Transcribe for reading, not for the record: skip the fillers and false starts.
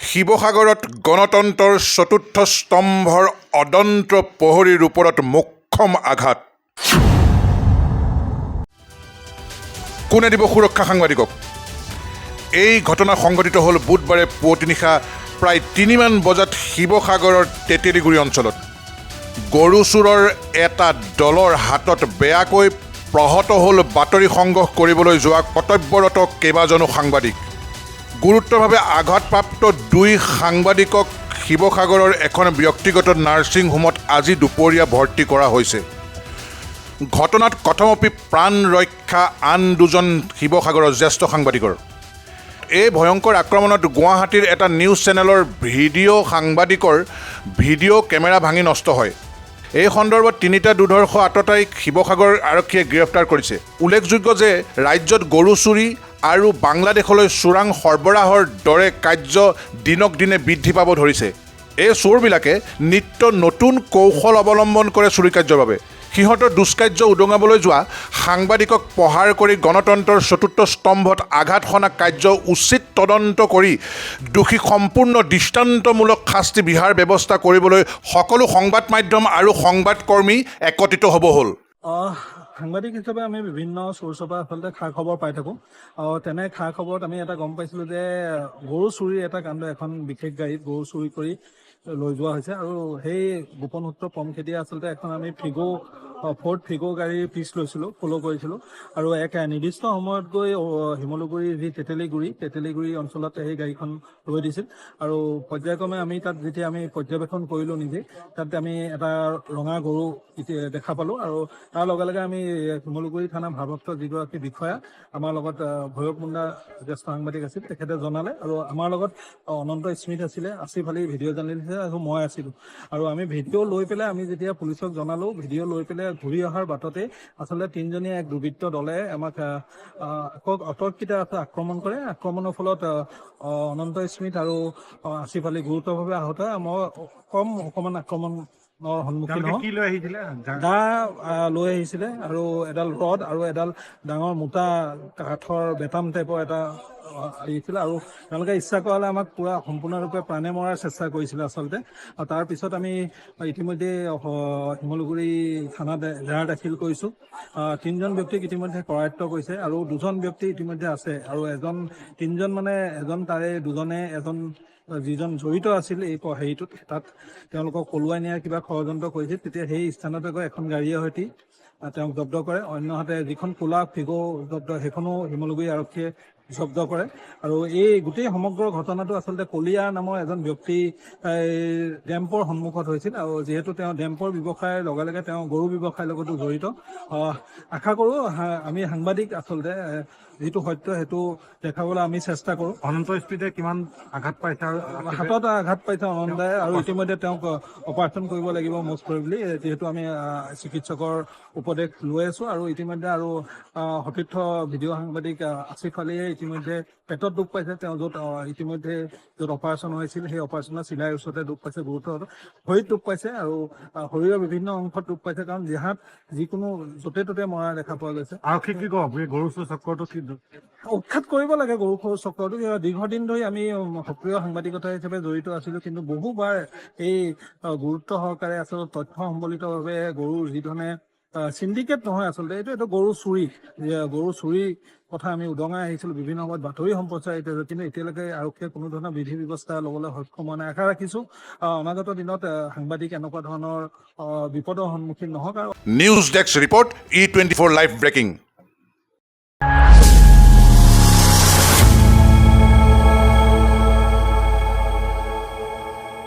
শিৱসাগৰত গণতন্ত্ৰৰ চতুৰ্থ স্তম্ভৰ অদন্ত প্ৰহৰীৰ ওপৰত মোক্ষম আঘাত। কোনে দিব সুৰক্ষা সাংবাদিকক? এই ঘটনা সংঘটিত হ'ল বুধবাৰে পুৱতি নিশা প্ৰায় 3মান বজাত শিৱসাগৰৰ তেতেলীগুৰি অঞ্চলত। গৰু চোৰৰ এটা দলৰ হাতত বেয়াকৈ প্ৰহত হ'ল বাতৰি সংগ্ৰহ কৰিবলৈ যোৱা কৰ্তব্যৰত কেইবাজনো সাংবাদিক। গুৰুতৰভাৱে আঘাতপ্ৰাপ্ত 2 সাংবাদিকক শিৱসাগৰৰ এখন ব্যক্তিগত নাৰ্ছিং হোমত আজি দুপৰীয়া ভৰ্তি কৰা হৈছে। ঘটনাত কথমপি প্ৰাণ ৰক্ষা আন 2জন শিৱসাগৰৰ জ্যেষ্ঠ সাংবাদিকৰ। এই ভয়ংকৰ আক্ৰমণত গুৱাহাটীৰ এটা নিউজ চেনেলৰ ভিডিঅ' সাংবাদিকৰ ভিডিঅ' কেমেৰা ভাঙি নষ্ট হয়। এই সন্দৰ্ভত 3টা দুৰ্ধৰ্ষ আততায়ীক শিৱসাগৰ আৰক্ষীয়ে গ্ৰেপ্তাৰ কৰিছে। উল্লেখযোগ্য যে ৰাজ্যত গৰু চুৰি আৰু বাংলাদেশলৈ চোৰাং সৰবৰাহৰ দৰে কাৰ্য দিনক দিনে বৃদ্ধি পাব ধৰিছে। এই চোৰবিলাকে নিত্য নতুন কৌশল অৱলম্বন কৰে চুৰি কাৰ্যৰ বাবে। সিহঁতৰ দুষ্কাৰ্য উদঙাবলৈ যোৱা সাংবাদিকক প্ৰহাৰ কৰি গণতন্ত্ৰৰ চতুৰ্থ স্তম্ভত আঘাত সনা কাৰ্য উচিত তদন্ত কৰি দোষীক সম্পূৰ্ণ দৃষ্টান্তমূলক শাস্তি বিহাৰ ব্যৱস্থা কৰিবলৈ সকলো সংবাদ মাধ্যম আৰু সংবাদকৰ্মী একত্ৰিত হ'ব হ'ল। সাংবাদিক হিচাপে আমি বিভিন্ন চ'ৰ্চৰ পৰা আচলতে খা খবৰ পাই থাকোঁ। তেনে খা খবৰত আমি এটা গম পাইছিলোঁ যে গৰু চুৰিৰ এটা কাণ্ড এখন বিশেষ গাড়ীত গৰু চুৰি কৰি লৈ যোৱা হৈছে আৰু সেই গোপন সূত্ৰ পম খেদিয়ে আচলতে এখন আমি ফ'ৰ্ড ফিগ' গাড়ীৰ পিছ লৈছিলোঁ, ফ'ল' কৰিছিলোঁ আৰু এক নিৰ্দিষ্ট সময়ত গৈ শিমলুগুৰিৰ যি তেতেলীগুৰি অঞ্চলত সেই গাড়ীখন ৰৈ দিছিল আৰু পৰ্যায়ক্ৰমে আমি তাত যেতিয়া আমি পৰ্যবেক্ষণ কৰিলোঁ নিজে, তাত আমি এটা ৰঙা গৰু দেখা পালোঁ আৰু তাৰ লগে লগে আমি শিমলুগুৰি থানা ভাৰপ্ৰাপ্ত যিগৰাকী বিষয়া আমাৰ লগত ভৈৰৱ মুণ্ডা জ্যেষ্ঠ সাংবাদিক আছিল, তেখেতে জনালে আৰু আমাৰ লগত অনন্ত স্মিথ আছিলে, আসিফ আলী ভিডিঅ' জাৰ্নেলিষ্ট আৰু মই আছিলোঁ আৰু আমি ভিডিঅ' লৈ পেলাই আমি যেতিয়া পুলিচক জনালোঁ, ভিডিঅ' লৈ পেলাই ঘূৰি অহাৰ বাটতে আচলতে 3জনীয়া এক দুৰ্বৃত্ত দলে আমাক অতৰ্কিত আক্ৰমণ কৰে। আক্ৰমণৰ ফলত অনন্ত স্মিথ আৰু আসিফ আলী গুৰুতৰভাৱে আহত হয়। মই অকণমান আক্ৰমণৰ সন্মুখীন হওঁ। দা লৈ আহিছিলে আৰু এডাল ৰড আৰু এডাল ডাঙৰ মোটা কাঠৰ বেটাম টাইপৰ এটা আহিছিলে আৰু তেওঁলোকে ইচ্ছা কৰা হ'লে আমাক পূৰা সম্পূৰ্ণৰূপে প্ৰাণে মৰাৰ চেষ্টা কৰিছিলে আচলতে। আৰু তাৰপিছত আমি ইতিমধ্যে শিমলুগুৰি থানাত এজাহাৰ দাখিল কৰিছোঁ। 3জন ব্যক্তিক ইতিমধ্যে কৰায়ত্ব কৰিছে আৰু 2জন ব্যক্তি ইতিমধ্যে আছে আৰু 3জন মানে এজন তাৰে 2জনে এজন যিজন জড়িত আছিল এই হেৰিটোত, তাত তেওঁলোকক পলুৱাই নিয়াৰ কিবা ষড়যন্ত্ৰ কৰিছিল। তেতিয়া সেই স্থানতে গৈ এখন গাড়ীৰে সৈতে তেওঁক জব্দ কৰে। অন্যহাতে যিখন ক'লা ফিগ' জব্দ সেইখনো শিমলুগুৰি আৰক্ষীয়ে জব্দ কৰে আৰু এই গোটেই সমগ্ৰ ঘটনাটো আচলতে কলিয়া নামৰ এজন ব্যক্তি ডেম্পৰ সন্মুখত হৈছিল আৰু যিহেতু তেওঁ ডেম্পৰ ব্যৱসায়ৰ লগে লগে তেওঁ গৰু ব্যৱসায়ৰ লগতো জড়িত। আশা কৰোঁ আমি সাংবাদিক আচলতে যিটো সত্য সেইটো দেখাবলৈ আমি চেষ্টা কৰোঁ। অনন্ত স্পীডে কিমান আঘাত পাইছে আৰু হাতত আঘাত পাইছে অনন্তাই আৰু ইতিমধ্যে তেওঁক অপাৰেশ্যন কৰিব লাগিব মষ্ট প্ৰবেবলি, যিহেতু আমি চিকিৎসকৰ উপদেশ লৈ আছোঁ আৰু ইতিমধ্যে আৰু সতীৰ্থ ভিডিঅ' সাংবাদিক আসিফ আলীয়ে ইতিমধ্যে পেটত দুখ পাইছে। তেওঁ ইতিমধ্যে য'ত অপাৰেশ্যন হৈছিল সেই অপাৰেশ্যনৰ চিলাইৰ ওচৰতে দুখ পাইছে, গুৰুতৰ ভৰিত দুখ পাইছে আৰু শৰীৰৰ বিভিন্ন অংশত দুখ পাইছে, কাৰণ যিকোনো য'তে ত'তে মৰা দেখা পোৱা গৈছে। আৰক্ষী কি কব গৰু চোৰ চক্ৰটো কি উৎখাত কৰিব লাগে গৰু চোৰ চক্ৰটো। দীৰ্ঘদিন ধৰি আমি সক্ৰিয় সাংবাদিকতা হিচাপে জড়িত আছিলোঁ, কিন্তু বহুবাৰ এই গুৰুত্ব সহকাৰে আচলতে তথ্য সম্বলিতভাৱে গৰুৰ যিধৰণে চিণ্ডিকেট নহয় আচলতে এইটো গৰু চুৰি কথা আমি উদঙাই আহিছিলোঁ। বিভিন্ন সময়ত বাতৰি সম্প্ৰচাৰিত হৈছে, কিন্তু এতিয়ালৈকে আৰক্ষীয়ে কোনো ধৰণৰ বিধি ব্যৱস্থা ল'বলৈ সক্ষম হোৱা নাই। আশা ৰাখিছোঁ অনাগত দিনত সাংবাদিক এনেকুৱা ধৰণৰ বিপদৰ সন্মুখীন নহওক। আৰু news desk report E24 live breaking.